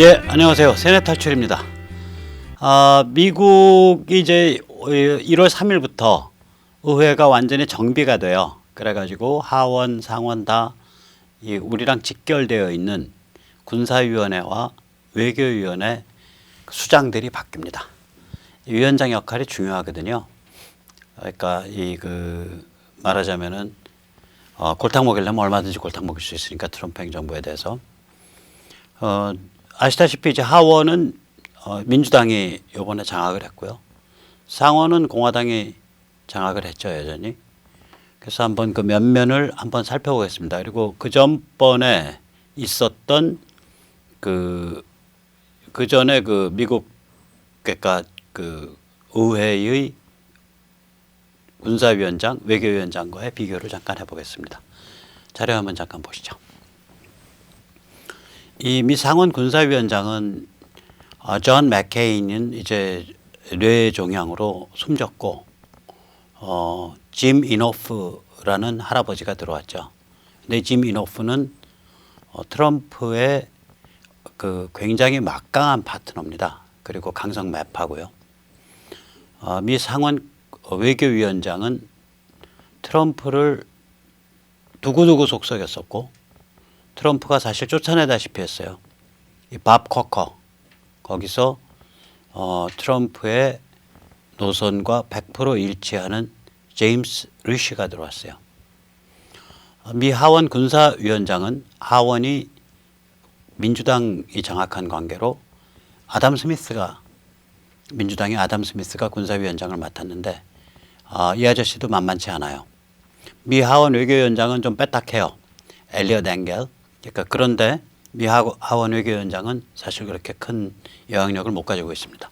예, 안녕하세요. 세뇌 탈출입니다. 미국이 이제 1월 3일부터 의회가 완전히 정비가 돼요. 그래가지고 하원, 상원 다 우리랑 직결되어 있는 군사위원회와 외교위원회 수장들이 바뀝니다. 위원장 역할이 중요하거든요. 그러니까 말하자면은 골탕 먹이려면 얼마든지 골탕 먹일 수 있으니까 트럼프 행정부에 대해서 아시다시피 이제 하원은 민주당이 이번에 장악을 했고요. 상원은 공화당이 장악을 했죠, 여전히. 그래서 한번 그 면면을 한번 살펴보겠습니다. 그리고 그 전번에 있었던 그 전에 그 미국 그러니까 그 의회의 군사위원장, 외교위원장과의 비교를 잠깐 해보겠습니다. 자료 한번 잠깐 보시죠. 이 미 상원 군사위원장은 존 맥케인은 이제 뇌종양으로 숨졌고 짐 이노프라는 할아버지가 들어왔죠. 근데 짐 이노프는 트럼프의 그 굉장히 막강한 파트너입니다. 그리고 강성 매파고요. 미 상원 외교위원장은 트럼프를 두고두고 속썩였었고 트럼프가 사실 쫓아내다시피 했어요. 이 밥 코커 거기서 트럼프의 노선과 100% 일치하는 제임스 리시가 들어왔어요. 미 하원 군사위원장은 하원이 민주당이 장악한 관계로 민주당의 아담 스미스가 군사위원장을 맡았는데 이 아저씨도 만만치 않아요. 미 하원 외교위원장은 좀 빼딱해요. 엘리엇 앵겔. 그러니까 그런데 미 하원 외교위원장은 사실 그렇게 큰 영향력을 못 가지고 있습니다.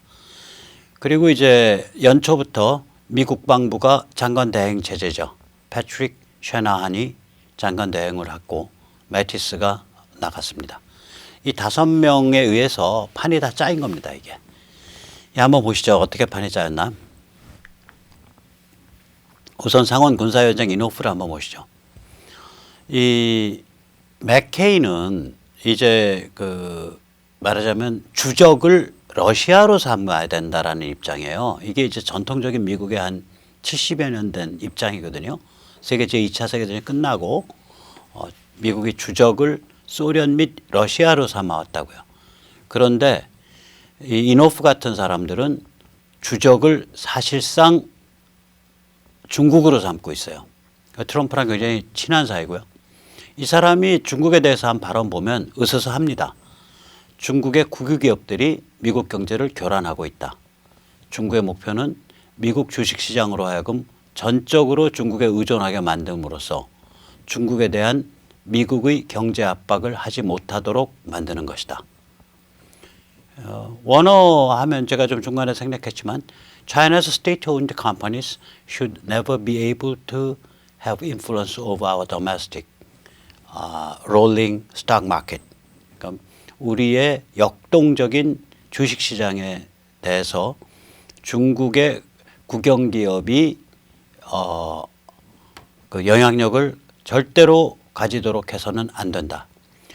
그리고 이제 연초부터 미 국방부가 장관 대행 체제죠. 패트릭 셰나한이 장관 대행을 했고 매티스가 나갔습니다. 이 5명에 의해서 판이 다 짜인 겁니다, 이게. 한번 보시죠. 어떻게 판이 짜였나? 우선 상원 군사위원장 이노프를 한번 보시죠. 이 맥케인은 이제 말하자면 주적을 러시아로 삼아야 된다라는 입장이에요. 이게 이제 전통적인 미국의 한 70여 년 된 입장이거든요. 세계 제2차 세계대전이 끝나고 미국이 주적을 소련 및 러시아로 삼아왔다고요. 그런데 이 이노프 같은 사람들은 주적을 사실상 중국으로 삼고 있어요. 트럼프랑 굉장히 친한 사이고요. 이 사람이 중국에 대해서 한 발언 보면 으스스합니다. 중국의 국유기업들이 미국 경제를 교란하고 있다. 중국의 목표는 미국 주식시장으로 하여금 전적으로 중국에 의존하게 만듦으로써 중국에 대한 미국의 경제 압박을 하지 못하도록 만드는 것이다. 원어 하면 제가 좀 중간에 생략했지만 China's state-owned companies should never be able to have influence over our domestic rolling stock market. 그러니까 우리의 역동적인 주식시장에 대해서 중국의 국영기업이 그 영향력을 절대로 가지도록 해서는 안 된다.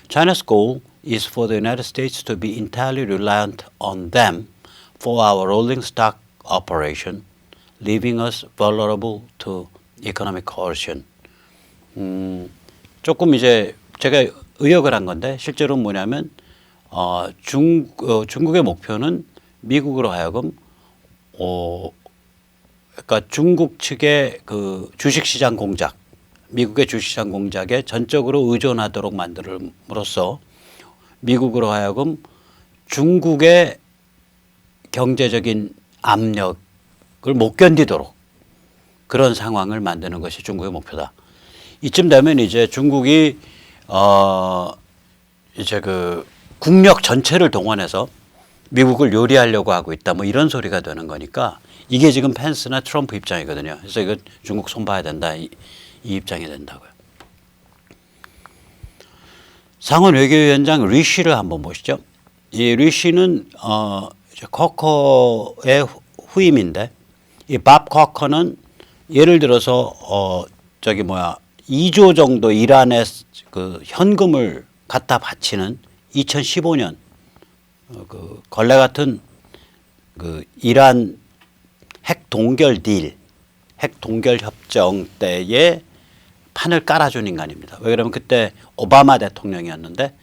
China's goal is for the United States to be entirely reliant on them for our rolling stock operation, leaving us vulnerable to economic coercion. 조금 이제 제가 의역을 한 건데 실제로 뭐냐면 중국의 목표는 미국으로 하여금 그러니까 중국 측의 그 주식시장 공작, 미국의 주식시장 공작에 전적으로 의존하도록 만들므로써 미국으로 하여금 중국의 경제적인 압력을 못 견디도록 그런 상황을 만드는 것이 중국의 목표다. 이쯤 되면 이제 중국이 이제 그 국력 전체를 동원해서 미국을 요리하려고 하고 있다. 뭐 이런 소리가 되는 거니까 이게 지금 펜스나 트럼프 입장이거든요. 그래서 이거 중국 손봐야 된다. 이 입장이 된다고요. 상원 외교위원장 리시를 한번 보시죠. 이 리시는 커커의 후임인데 이 밥 커커는 예를 들어서 2조 정도 이란에 그 현금을 갖다 바치는 2015년 그 걸레 같은 그 이란 핵 동결 딜, 핵 동결 협정 때에 판을 깔아준 인간입니다. 왜 그러면 그때 오바마 대통령이었는데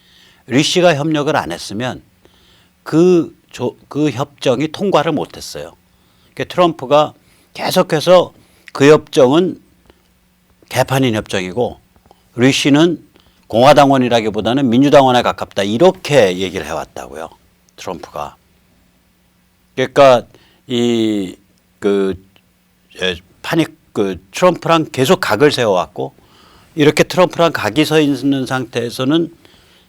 리시가 협력을 안 했으면 그 협정이 통과를 못했어요. 그러니까 트럼프가 계속해서 그 협정은 개판인 협정이고 리시는 공화당원이라기보다는 민주당원에 가깝다 이렇게 얘기를 해왔다고요. 트럼프가. 그러니까 이 판이 트럼프랑 계속 각을 세워왔고 이렇게 트럼프랑 각이 서 있는 상태에서는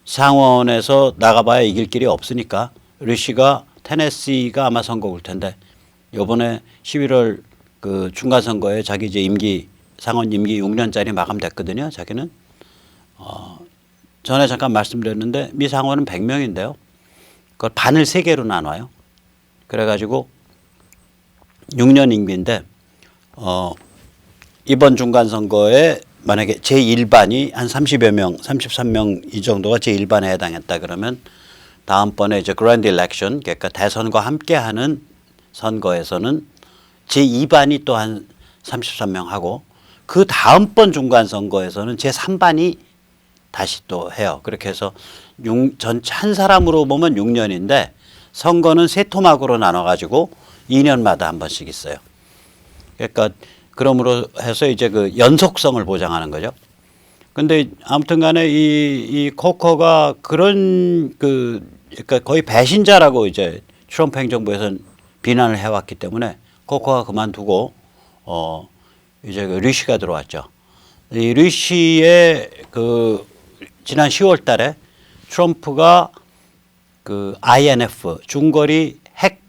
상원에서 나가봐야 이길 길이 없으니까 리시가 테네시가 아마 선거 올 텐데 이번에 11월 그 중간 선거에 자기 이제 상원 임기 6년짜리 마감됐거든요. 자기는 전에 잠깐 말씀드렸는데 미 상원은 100명인데요. 그걸 반을 3개로 나눠요. 그래가지고 6년 임기인데 이번 중간 선거에 만약에 제1반이 한 30여 명, 33명 이 정도가 제1반에 해당했다 그러면 다음번에 이제 그랜드 일렉션 그러니까 대선과 함께하는 선거에서는 제2반이 또 한 33명 하고 그 다음번 중간 선거에서는 제3반이 다시 또 해요. 그렇게 해서 전체 한 사람으로 보면 6년인데 선거는 3토막으로 나눠가지고 2년마다 한 번씩 있어요. 그러니까 그러므로 해서 이제 그 연속성을 보장하는 거죠. 근데 아무튼 간에 이 코커가 그런 그러니까 거의 배신자라고 이제 트럼프 행정부에서는 비난을 해왔기 때문에 코커가 그만두고 이제 그 리시가 들어왔죠. 이 리시의 그 지난 10월 달에 트럼프가 그 INF 중거리 핵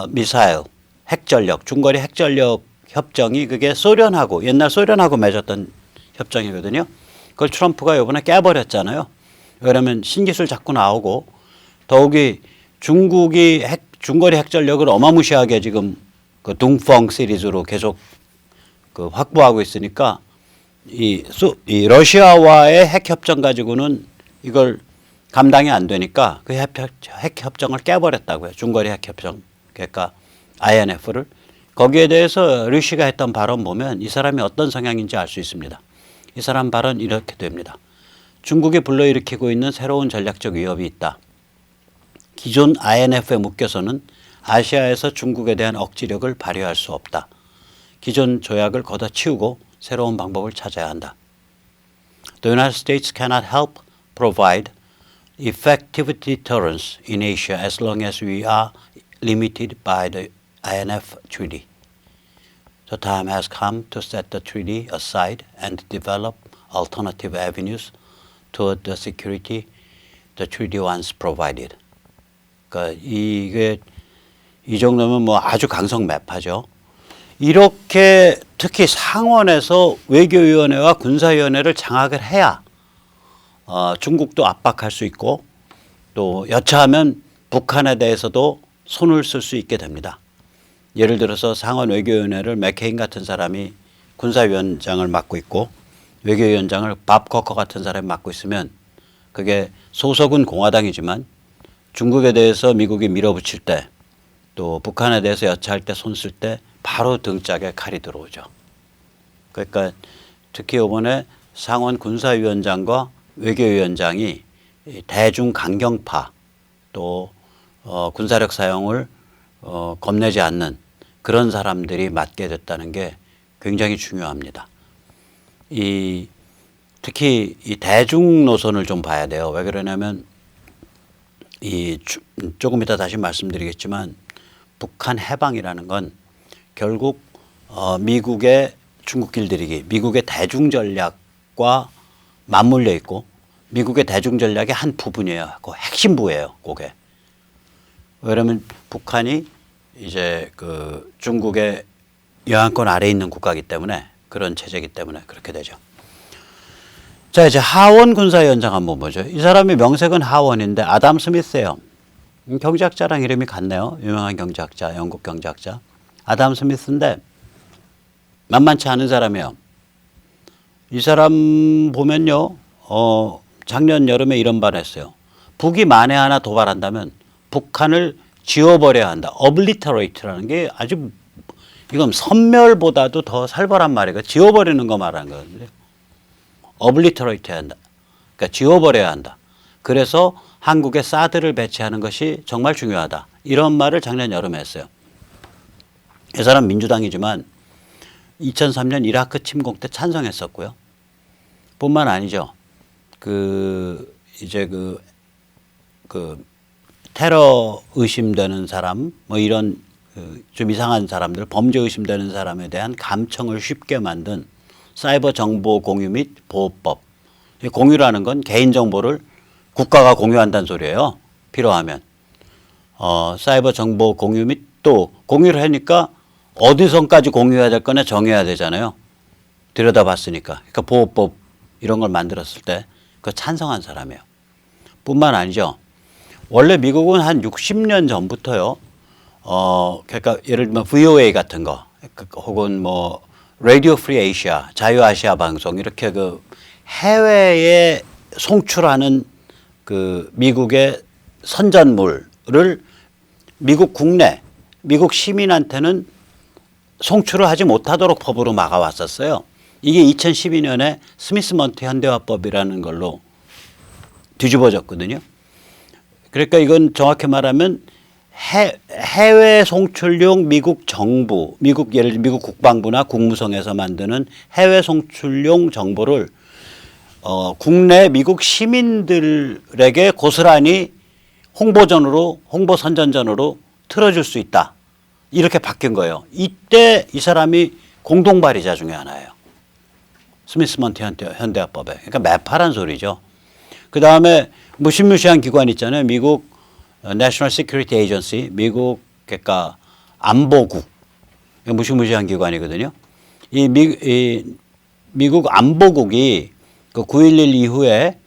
미사일 핵전력 중거리 핵전력 협정이 그게 소련하고 옛날 소련하고 맺었던 협정이거든요. 그걸 트럼프가 이번에 깨버렸잖아요. 왜냐하면 신기술 자꾸 나오고 더욱이 중국이 중거리 핵전력을 어마무시하게 지금 그 둥펑 시리즈로 계속 그 확보하고 있으니까 이 러시아와의 핵 협정 가지고는 이걸 감당이 안 되니까 그 핵 협정을 깨버렸다고요. 중거리 핵 협정. 그러니까 INF를. 거기에 대해서 리시가 했던 발언 보면 이 사람이 어떤 성향인지 알 수 있습니다. 이 사람 발언 이렇게 됩니다. 중국이 불러일으키고 있는 새로운 전략적 위협이 있다. 기존 INF에 묶여서는 아시아에서 중국에 대한 억지력을 발휘할 수 없다. 기존 조약을 걷어치우고 새로운 방법을 찾아야 한다. The United States cannot help provide effective deterrence in Asia as long as we are limited by the INF Treaty. The time has come to set the treaty aside and develop alternative avenues toward the security the treaty once provided. 그러니까 이게 이 정도면 뭐 아주 강성 매파죠. 이렇게 특히 상원에서 외교위원회와 군사위원회를 장악을 해야 중국도 압박할 수 있고 또 여차하면 북한에 대해서도 손을 쓸 수 있게 됩니다. 예를 들어서 상원 외교위원회를 맥케인 같은 사람이 군사위원장을 맡고 있고 외교위원장을 밥 커커 같은 사람이 맡고 있으면 그게 소속은 공화당이지만 중국에 대해서 미국이 밀어붙일 때 또 북한에 대해서 여차할 때 손 쓸 때 바로 등짝에 칼이 들어오죠. 그러니까 특히 이번에 상원 군사위원장과 외교위원장이 대중 강경파 또 군사력 사용을 겁내지 않는 그런 사람들이 맡게 됐다는 게 굉장히 중요합니다. 특히 이 대중 노선을 좀 봐야 돼요. 왜 그러냐면 조금 이따 다시 말씀드리겠지만 북한 해방이라는 건 결국 미국의 중국길 들이기, 미국의 대중 전략과 맞물려 있고 미국의 대중 전략의 한 부분이에요. 그 핵심부예요. 그게. 왜냐하면 북한이 이제 그 중국의 영향권 아래에 있는 국가이기 때문에 그런 체제이기 때문에 그렇게 되죠. 자, 이제 하원 군사위원장 한번 보죠. 이 사람이 명색은 하원인데 아담 스미스예요. 경제학자랑 이름이 같네요. 유명한 경제학자, 영국 경제학자. 아담 스미스인데 만만치 않은 사람이에요. 이 사람 보면요. 작년 여름에 이런 말 했어요. 북이 만에 하나 도발한다면 북한을 지워버려야 한다. obliterate라는 게 아주 이건 섬멸보다도 더 살벌한 말이에요. 지워버리는 거 말하는 거거든요. obliterate 해야 한다. 그러니까 지워버려야 한다. 그래서 한국에 사드를 배치하는 것이 정말 중요하다. 이런 말을 작년 여름에 했어요. 이 사람 민주당이지만 2003년 이라크 침공 때 찬성했었고요. 뿐만 아니죠. 이제 테러 의심되는 사람, 뭐 이런 좀 이상한 사람들, 범죄 의심되는 사람에 대한 감청을 쉽게 만든 사이버 정보 공유 및 보호법. 공유라는 건 개인 정보를 국가가 공유한다는 소리예요. 필요하면. 사이버 정보 공유 및 또 공유를 하니까 어디선까지 공유해야 될 거냐 정해야 되잖아요. 들여다봤으니까. 그러니까 보호법 이런 걸 만들었을 때 그거 찬성한 사람이에요. 뿐만 아니죠. 원래 미국은 한 60년 전부터요. 그러니까 예를 들면 VOA 같은 거 혹은 뭐 라디오 프리 아시아, 자유아시아 방송 이렇게 해외에 송출하는 미국의 선전물을 미국 국내, 미국 시민한테는 송출을 하지 못하도록 법으로 막아왔었어요. 이게 2012년에 스미스먼트 현대화법이라는 걸로 뒤집어졌거든요. 그러니까 이건 정확히 말하면 해외 송출용 미국 정부, 예를 들어 미국 국방부나 국무성에서 만드는 해외 송출용 정보를 국내 미국 시민들에게 고스란히 홍보 선전전으로 틀어줄 수 있다. 이렇게 바뀐 거예요. 이때 이 사람이 공동 발의자 중에 하나예요. 스미스먼트 현대화법에. 그러니까 매파란 소리죠. 그 다음에 무시무시한 기관 있잖아요. 미국 National Security Agency, 미국 그러니까 안보국. 무시무시한 기관이거든요. 이 미국 안보국이 9.11 이후에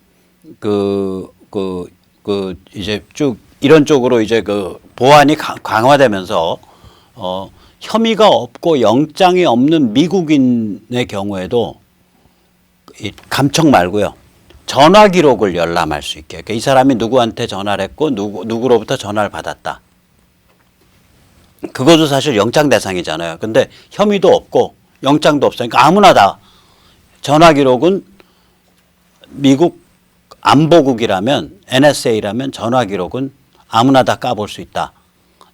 이제 쭉 이런 쪽으로 이제 보안이 강화되면서 혐의가 없고 영장이 없는 미국인의 경우에도 이 감청 말고요. 전화 기록을 열람할 수 있게. 그러니까 이 사람이 누구한테 전화를 했고 누구로부터 전화를 받았다. 그것도 사실 영장 대상이잖아요. 근데 혐의도 없고 영장도 없으니까 아무나 다 전화 기록은 미국 안보국이라면 NSA라면 전화 기록은 아무나 다 까볼 수 있다.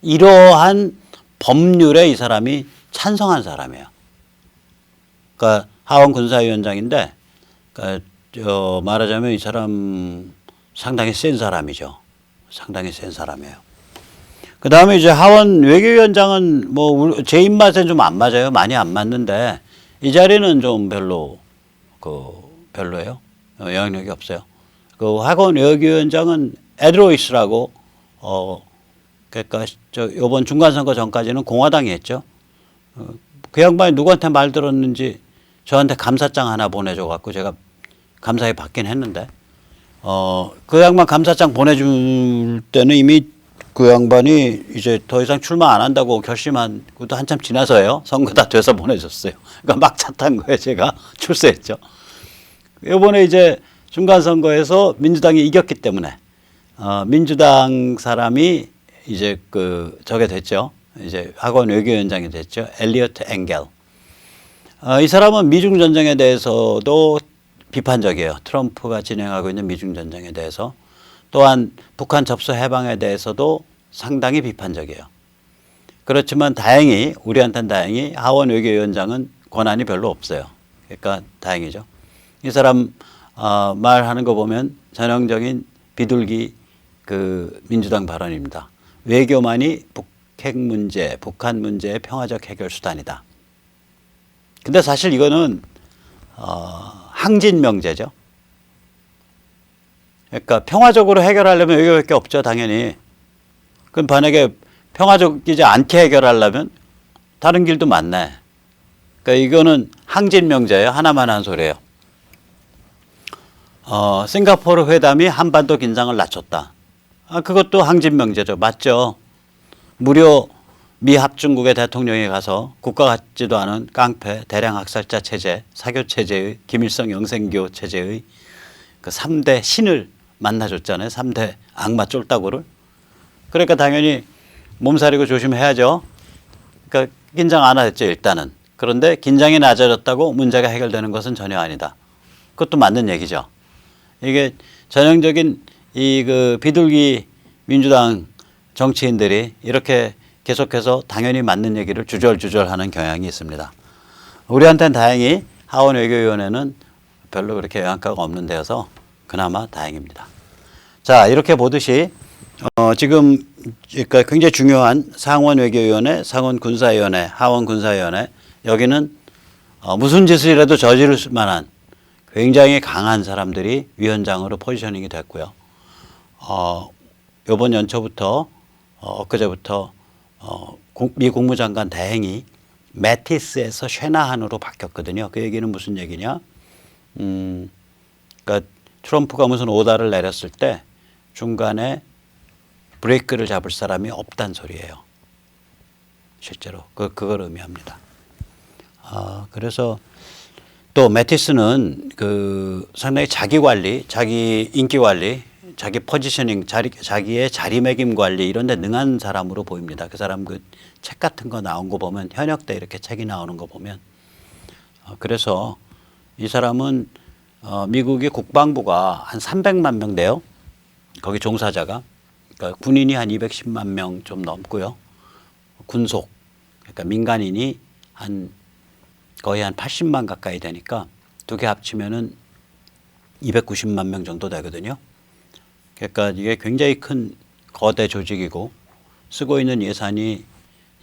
이러한 법률에 이 사람이 찬성한 사람이에요. 그러니까 하원 군사위원장인데 그러니까 말하자면 이 사람 상당히 센 사람이죠. 상당히 센 사람이에요. 그 다음에 이제 하원 외교위원장은 뭐 제 입맛엔 좀 안 맞아요. 많이 안 맞는데 이 자리는 좀 별로예요. 영향력이 없어요. 하원 외교위원장은 에드로이스라고 그러니까 이번 중간선거 전까지는 공화당이 했죠. 그 양반이 누구한테 말 들었는지 저한테 감사장 하나 보내줘 갖고 제가 감사히 받긴 했는데 그 양반 감사장 보내줄 때는 이미 그 양반이 이제 더 이상 출마 안 한다고 결심한 것도 한참 지나서요. 선거 다 돼서 보내줬어요. 그러니까 막 차 탄 거예요. 제가 출세했죠. 이번에 이제 중간선거에서 민주당이 이겼기 때문에 민주당 사람이 이제 저게 됐죠. 이제 하원 외교위원장이 됐죠. 엘리어트 엥겔. 이 사람은 미중 전쟁에 대해서도 비판적이에요. 트럼프가 진행하고 있는 미중 전쟁에 대해서. 또한 북한 접수 해방에 대해서도 상당히 비판적이에요. 그렇지만 다행히 우리한테는 다행히 하원 외교위원장은 권한이 별로 없어요. 그러니까 다행이죠. 이 사람 말하는 거 보면 전형적인 비둘기 민주당 발언입니다. 외교만이 북핵 문제, 북한 문제의 평화적 해결 수단이다. 근데 사실 이거는 항진명제죠. 그러니까 평화적으로 해결하려면 외교밖에 없죠, 당연히. 그럼 만약에 평화적이지 않게 해결하려면 다른 길도 많네. 그러니까 이거는 항진명제예요. 하나만 한 소리예요. 싱가포르 회담이 한반도 긴장을 낮췄다. 그것도 항진명제죠. 맞죠. 무려 미 합중국의 대통령이 가서 국가 같지도 않은 깡패 대량 학살자 체제, 사교 체제의 김일성 영생교 체제의 그 3대 신을 만나줬잖아요. 3대 악마 쫄따구를. 그러니까 당연히 몸살이고 조심해야죠. 그러니까 긴장 안 하겠죠, 일단은. 그런데 긴장이 낮아졌다고 문제가 해결되는 것은 전혀 아니다. 그것도 맞는 얘기죠. 이게 전형적인 이 그 비둘기 민주당 정치인들이 이렇게 계속해서 당연히 맞는 얘기를 주절주절 하는 경향이 있습니다. 우리한테는 다행히 하원 외교위원회는 별로 그렇게 영향가가 없는 데여서 그나마 다행입니다. 자, 이렇게 보듯이 지금 그러니까 굉장히 중요한 상원 외교위원회, 상원 군사위원회, 하원 군사위원회 여기는 무슨 짓을 해도 저지를 만한 굉장히 강한 사람들이 위원장으로 포지셔닝이 됐고요. 이번 연초부터 엊그제부터 미 국무장관 대행이 매티스에서 쉐나한으로 바뀌었거든요. 그 얘기는 무슨 얘기냐? 그러니까 트럼프가 무슨 오다를 내렸을 때 중간에 브레이크를 잡을 사람이 없단 소리예요. 실제로 그걸 의미합니다. 그래서 또 매티스는 그 상당히 자기 관리, 자기 인기 관리, 자기 포지셔닝, 자기의 자리매김 관리 이런 데 능한 사람으로 보입니다. 그 사람 그 책 같은 거 나온 거 보면 현역 때 이렇게 책이 나오는 거 보면 그래서 이 사람은 미국의 국방부가 한 300만 명 돼요. 거기 종사자가. 그러니까 군인이 한 210만 명 좀 넘고요. 군속, 그러니까 민간인이 거의 한 80만 가까이 되니까 두 개 합치면은 290만 명 정도 되거든요. 그러니까 이게 굉장히 큰 거대 조직이고 쓰고 있는 예산이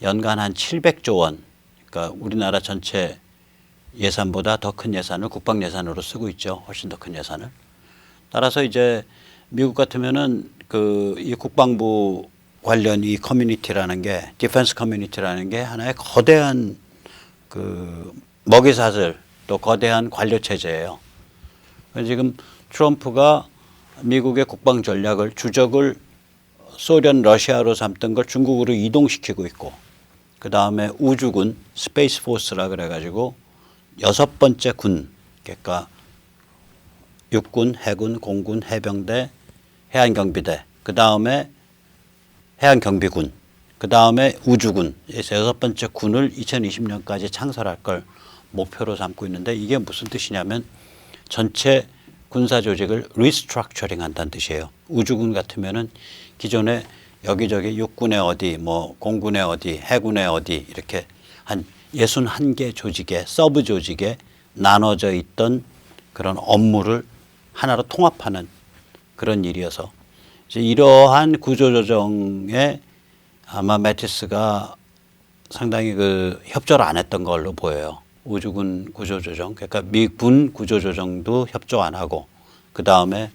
연간 한 700조 원, 그러니까 우리나라 전체 예산보다 더 큰 예산을 국방 예산으로 쓰고 있죠. 훨씬 더 큰 예산을. 따라서 이제 미국 같으면은 이 국방부 관련 이 커뮤니티라는 게 디펜스 커뮤니티라는 게 하나의 거대한 먹이사슬 또 거대한 관료 체제예요. 지금 트럼프가 미국의 국방 전략을 주적을 소련, 러시아로 삼던 걸 중국으로 이동시키고 있고 그 다음에 우주군, 스페이스 포스라 그래가지고 6번째 군, 그러니까 육군, 해군, 공군, 해병대, 해안경비대, 그 다음에 해안경비군, 그 다음에 우주군, 6번째 군을 2020년까지 창설할 걸 목표로 삼고 있는데 이게 무슨 뜻이냐면 전체 군사 조직을 리스트럭처링 한다는 뜻이에요. 우주군 같으면은 기존에 여기저기 육군의 어디, 뭐 공군의 어디, 해군의 어디 이렇게 한 61개 조직에 서브 조직에 나눠져 있던 그런 업무를 하나로 통합하는 그런 일이어서 이제 이러한 구조조정에 아마 매티스가 상당히 협조를 안 했던 걸로 보여요. 우주군 구조조정, 그러니까 미군 구조조정도 협조 안 하고 그 다음에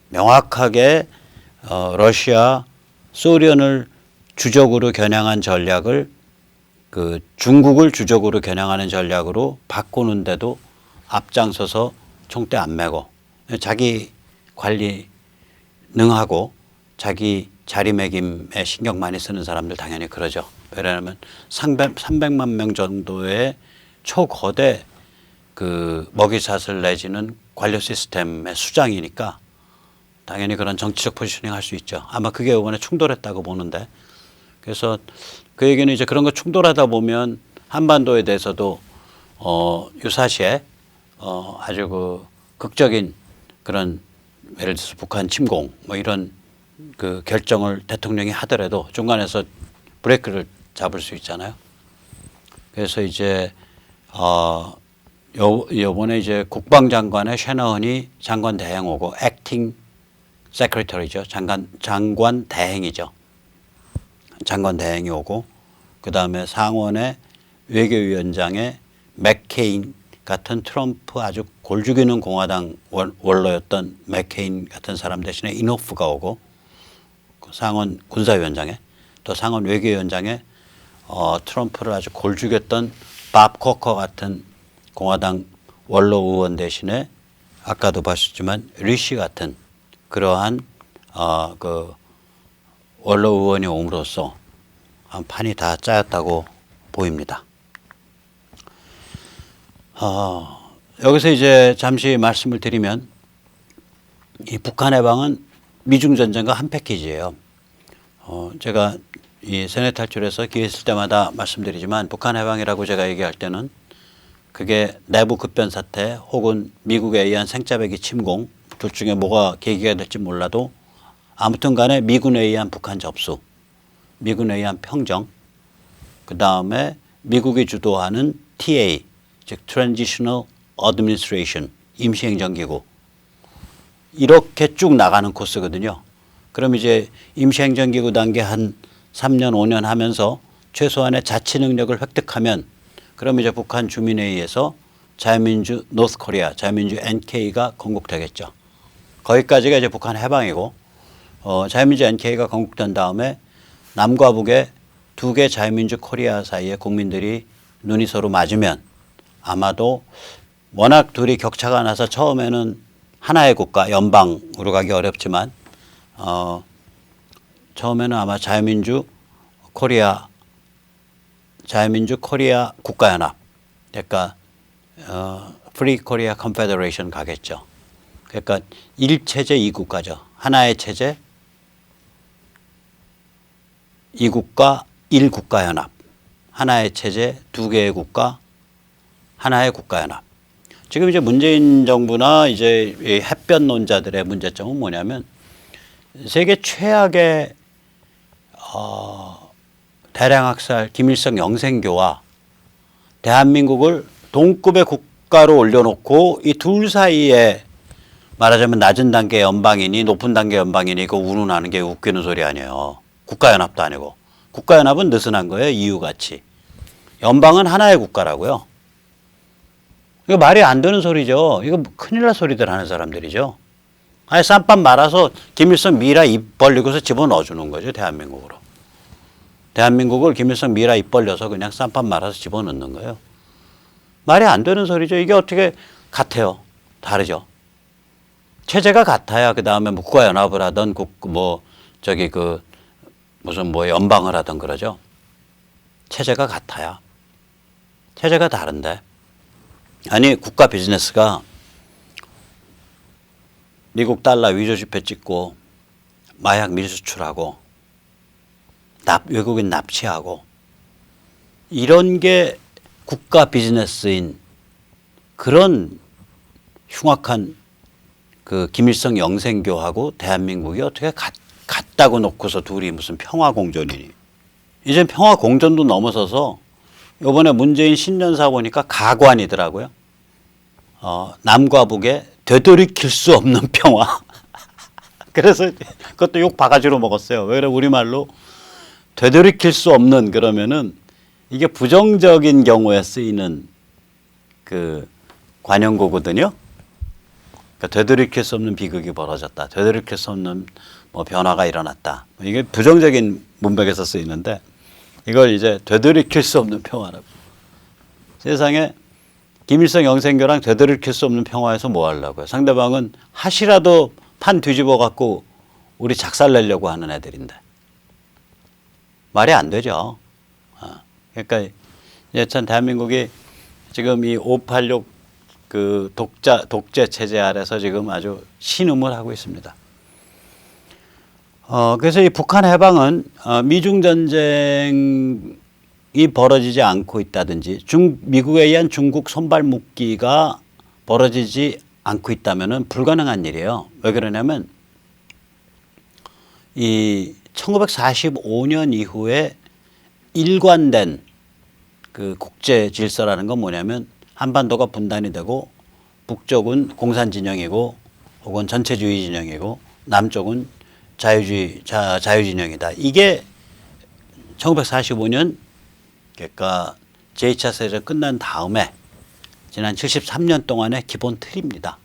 명확하게 러시아, 소련을 주적으로 겨냥한 전략을 중국을 주적으로 겨냥하는 전략으로 바꾸는데도 앞장서서 총대 안 메고 자기 관리 능하고 자기 자리매김에 신경 많이 쓰는 사람들 당연히 그러죠. 왜냐하면 300만 명 정도의 초거대 먹이사슬 내지는 관료 시스템의 수장이니까 당연히 그런 정치적 포지셔닝 할 수 있죠. 아마 그게 이번에 충돌했다고 보는데 그래서 그 얘기는 이제 그런 거 충돌하다 보면 한반도에 대해서도 유사시에 아주 극적인 그런 예를 들어서 북한 침공 뭐 이런 결정을 대통령이 하더라도 중간에서 브레이크를 잡을 수 있잖아요. 그래서 이제 요번에 이제 국방장관의 셰너헌이 장관 대행 오고 액팅 세크리터리죠. 장관 대행이죠. 장관 대행이 오고 그다음에 상원의 외교위원장의 맥케인 같은 트럼프 아주 골죽이는 공화당 원로였던 맥케인 같은 사람 대신에 인호프가 오고 상원 군사위원장에 또 상원 외교위원장에 트럼프를 아주 골죽였던 밥 코커 같은 공화당 원로 의원 대신에 아까도 보셨지만 리시 같은 그러한 원로 의원이 옴으로써 판이 다 짜였다고 보입니다. 여기서 이제 잠시 말씀을 드리면 이 북한 해방은 미중 전쟁과 한 패키지예요. 제가 이 세뇌 탈출해서 기회 있을 때마다 말씀드리지만 북한 해방이라고 제가 얘기할 때는 그게 내부 급변 사태 혹은 미국에 의한 생짜배기 침공 둘 중에 뭐가 계기가 될지 몰라도 아무튼 간에 미군에 의한 북한 접수, 미군에 의한 평정, 그 다음에 미국이 주도하는 TA, 즉 Transitional Administration, 임시행정기구 이렇게 쭉 나가는 코스거든요. 그럼 이제 임시행정기구 단계 한 3년, 5년 하면서 최소한의 자치 능력을 획득하면 그럼 이제 북한 주민에 의해서 자유민주 노스코리아, 자유민주 NK가 건국되겠죠. 거기까지가 이제 북한 해방이고 자유민주 NK가 건국된 다음에 남과 북의 두 개 자유민주 코리아 사이에 국민들이 눈이 서로 맞으면 아마도 워낙 둘이 격차가 나서 처음에는 하나의 국가, 연방으로 가기 어렵지만 처음에는 아마 자유민주 코리아 국가연합, 그러니까 Free Korea Confederation 가겠죠. 그러니까 1체제 2국가죠. 하나의 체제 2국가 1국가연합, 하나의 체제 두 개의 국가 하나의 국가연합. 지금 이제 문재인 정부나 이제 이 햇볕론자들의 문제점은 뭐냐면 세계 최악의 대량학살 김일성 영생교와 대한민국을 동급의 국가로 올려놓고 이 둘 사이에 말하자면 낮은 단계 연방이니 높은 단계 연방이니 그 운운하는 게 웃기는 소리 아니에요. 국가연합도 아니고. 국가연합은 느슨한 거예요. EU같이. 연방은 하나의 국가라고요. 이거 말이 안 되는 소리죠. 이거 큰일 날 소리들 하는 사람들이죠. 아예 쌈밥 말아서 김일성 미라 입 벌리고서 집어넣어 주는 거죠. 대한민국으로. 대한민국을 김일성 미라 입 벌려서 그냥 쌈밥 말아서 집어넣는 거예요. 말이 안 되는 소리죠. 이게 어떻게 같아요. 다르죠. 체제가 같아야 그 다음에 국가연합을 하던 무슨 연방을 하던 그러죠. 체제가 같아야. 체제가 다른데. 아니 국가 비즈니스가 미국 달러 위조 지폐 찍고 마약 밀수출하고 외국인 납치하고 이런 게 국가 비즈니스인 그런 흉악한 그 김일성 영생교하고 대한민국이 어떻게 같다고 놓고서 둘이 무슨 평화공존이니. 이제 평화공존도 넘어서서 이번에 문재인 신년사 보니까 가관이더라고요. 남과 북의 되돌이킬 수 없는 평화. 그래서 그것도 욕 바가지로 먹었어요. 왜 그래 우리말로 되돌이킬 수 없는 그러면은 이게 부정적인 경우에 쓰이는 그 관용구거든요. 그러니까 되돌이킬 수 없는 비극이 벌어졌다. 되돌이킬 수 없는 뭐 변화가 일어났다. 이게 부정적인 문맥에서 쓰이는데 이걸 이제 되돌이킬 수 없는 평화라고. 세상에 김일성 영생교랑 되돌이킬 수 없는 평화에서 뭐 하려고요. 상대방은 하시라도 판 뒤집어 갖고 우리 작살내려고 하는 애들인데. 말이 안 되죠. 그러니까 참 대한민국이 지금 이 586 그 독재 체제 아래서 지금 아주 신음을 하고 있습니다. 그래서 이 북한 해방은 미중 전쟁이 벌어지지 않고 있다든지 미국에 의한 중국 손발 묶기가 벌어지지 않고 있다면은 불가능한 일이에요. 왜 그러냐면 이 1945년 이후에 일관된 그 국제 질서라는 건 뭐냐면 한반도가 분단이 되고 북쪽은 공산 진영이고 혹은 전체주의 진영이고 남쪽은 자유 진영이다. 이게 1945년 그러니까 제2차 세계대전 끝난 다음에 지난 73년 동안의 기본 틀입니다.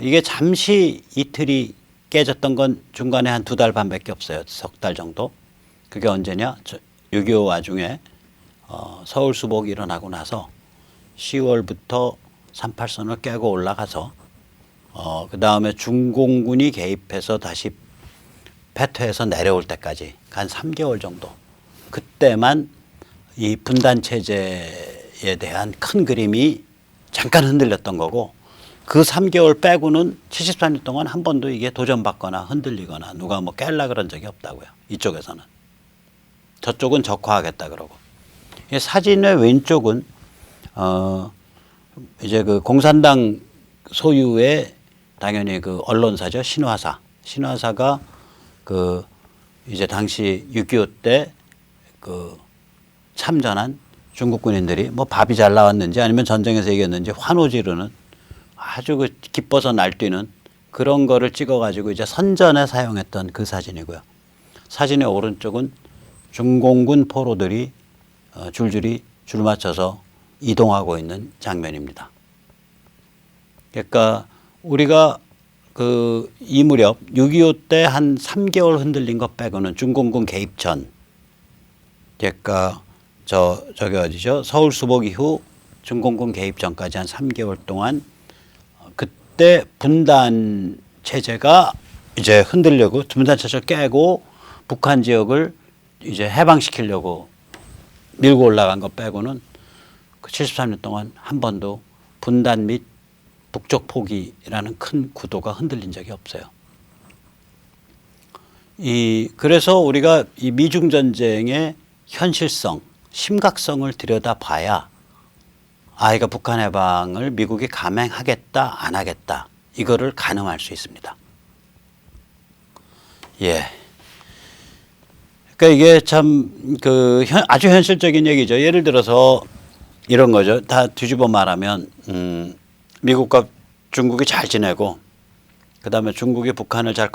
이게 잠시 이 틀이 깨졌던 건 중간에 한 2달 반밖에 없어요. 석 달 정도. 그게 언제냐? 6.25 와중에 서울 수복이 일어나고 나서 10월부터 38선을 깨고 올라가서 그 다음에 중공군이 개입해서 다시 패퇴해서 내려올 때까지 한 3개월 정도. 그때만 이 분단 체제에 대한 큰 그림이 잠깐 흔들렸던 거고 그 3개월 빼고는 73년 동안 한 번도 이게 도전받거나 흔들리거나 누가 뭐 깰라 그런 적이 없다고요. 이쪽에서는. 저쪽은 적화하겠다 그러고. 사진의 왼쪽은 이제 그 공산당 소유의 당연히 그 언론사죠. 신화사. 신화사가 그 이제 당시 6.25 때 그 참전한 중국 군인들이 뭐 밥이 잘 나왔는지 아니면 전쟁에서 이겼는지 환호 지르는 아주 그 기뻐서 날뛰는 그런 거를 찍어가지고 이제 선전에 사용했던 그 사진이고요. 사진의 오른쪽은 중공군 포로들이 줄줄이 줄 맞춰서 이동하고 있는 장면입니다. 그러니까 우리가 그 이 무렵 6.25 때 한 3개월 흔들린 것 빼고는 중공군 개입 전, 그러니까 저기 어디죠? 서울 수복 이후 중공군 개입 전까지 한 3개월 동안 그때 분단 체제가 이제 흔들려고 분단 체제를 깨고 북한 지역을 이제 해방시키려고 밀고 올라간 것 빼고는 그 73년 동안 한 번도 분단 및 북쪽 포기라는 큰 구도가 흔들린 적이 없어요. 그래서 우리가 이 미중 전쟁의 현실성, 심각성을 들여다봐야 이거 북한 해방을 미국이 감행하겠다, 안 하겠다 이거를 가늠할 수 있습니다. 예. 그러니까 이게 참 아주 현실적인 얘기죠. 예를 들어서 이런 거죠. 다 뒤집어 말하면 미국과 중국이 잘 지내고 그다음에 중국이 북한을 잘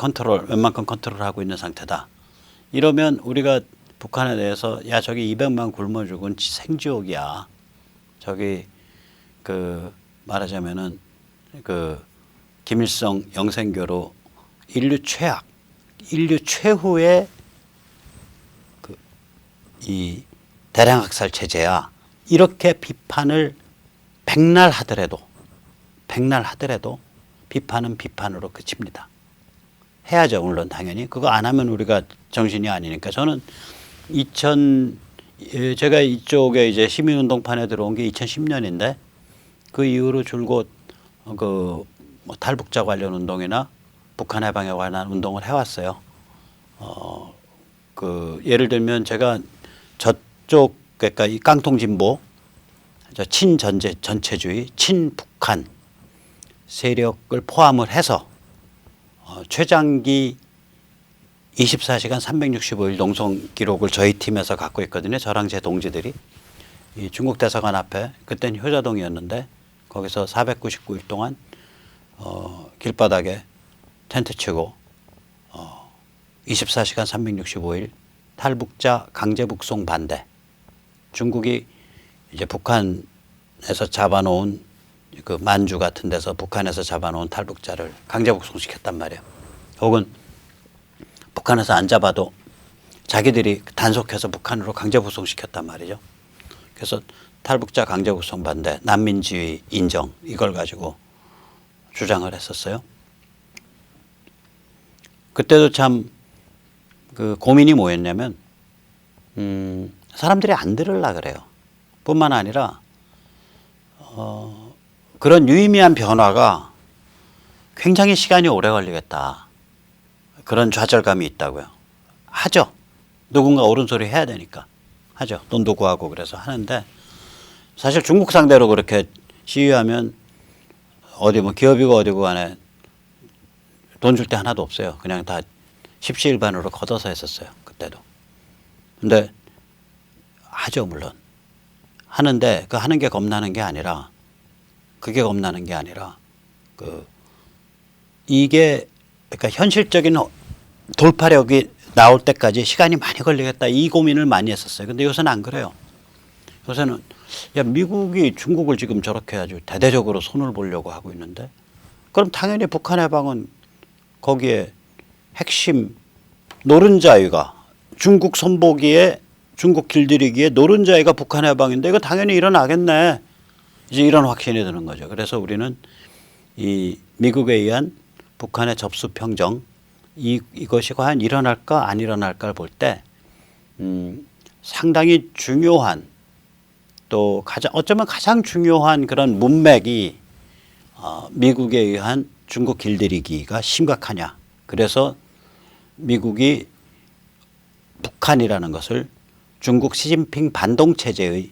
웬만큼 컨트롤하고 있는 상태다. 이러면 우리가 북한에 대해서 야 저기 200만 굶어 죽은 생지옥이야. 저기 그 말하자면은 그 김일성 영생교로 인류 최악, 인류 최후의 이 대량학살 체제야. 이렇게 비판을 백날 하더라도 비판은 비판으로 그칩니다. 해야죠. 물론 당연히. 그거 안 하면 우리가 정신이 아니니까. 저는 제가 이쪽에 이제 시민운동판에 들어온 게 2010년인데 그 이후로 줄곧 뭐 탈북자 관련 운동이나 북한 해방에 관한 운동을 해왔어요. 예를 들면 제가 저쪽 그러니까 이 깡통 진보, 친전체주의, 친북한 세력을 포함을 해서 최장기 24시간 365일 농성 기록을 저희 팀에서 갖고 있거든요. 저랑 제 동지들이 이 중국 대사관 앞에 그때는 효자동이었는데 거기서 499일 동안 길바닥에 텐트 치고 24시간 365일 탈북자 강제 북송 반대. 중국이 이제 북한에서 잡아놓은 그 만주 같은 데서 북한에서 잡아놓은 탈북자를 강제 북송시켰단 말이에요. 혹은 북한에서 안 잡아도 자기들이 단속해서 북한으로 강제 북송시켰단 말이죠. 그래서 탈북자 강제 북송 반대, 난민지위 인정 이걸 가지고 주장을 했었어요. 그때도 참 그 고민이 뭐였냐면 사람들이 안 들으려 그래요. 뿐만 아니라 그런 유의미한 변화가 굉장히 시간이 오래 걸리겠다. 그런 좌절감이 있다고요. 하죠. 누군가 옳은 소리 해야 되니까 하죠. 돈도 구하고 그래서 하는데 사실 중국 상대로 그렇게 시위하면 어디 뭐 기업이고 어디고 간에 돈 줄 때 하나도 없어요. 그냥 다 십시일반으로 걷어서 했었어요. 그때도. 근데 하죠. 물론. 하는데 그 하는 게 겁나는 게 아니라 그게 겁나는 게 아니라 이게 그러니까 현실적인 돌파력이 나올 때까지 시간이 많이 걸리겠다 이 고민을 많이 했었어요. 근데 요새는 안 그래요. 요새는 야 미국이 중국을 지금 저렇게 아주 대대적으로 손을 보려고 하고 있는데 그럼 당연히 북한 해방은 거기에 핵심 노른자위가 중국 손보기에 중국 길들이기에 노른자위가 북한 해방인데 이거 당연히 일어나겠네. 이제 이런 확신이 드는 거죠. 그래서 우리는 이 미국에 의한 북한의 접수 평정 이것이 과연 일어날까 안 일어날까를 볼 때 상당히 중요한 또 어쩌면 가장 중요한 그런 문맥이 미국에 의한 중국 길들이기가 심각하냐. 그래서 미국이 북한이라는 것을 중국 시진핑 반동 체제의,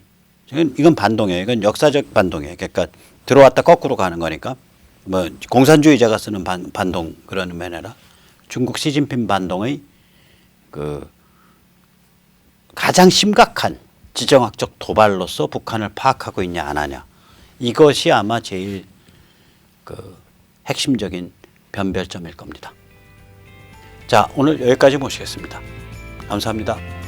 이건 반동이에요. 이건 역사적 반동이에요. 그러니까 들어왔다 거꾸로 가는 거니까 뭐 공산주의자가 쓰는 반동 그런 의미 아니라 중국 시진핑 반동의 그 가장 심각한 지정학적 도발로서 북한을 파악하고 있냐 안 하냐. 이것이 아마 제일 그 핵심적인 변별점일 겁니다. 자, 오늘 여기까지 모시겠습니다. 감사합니다.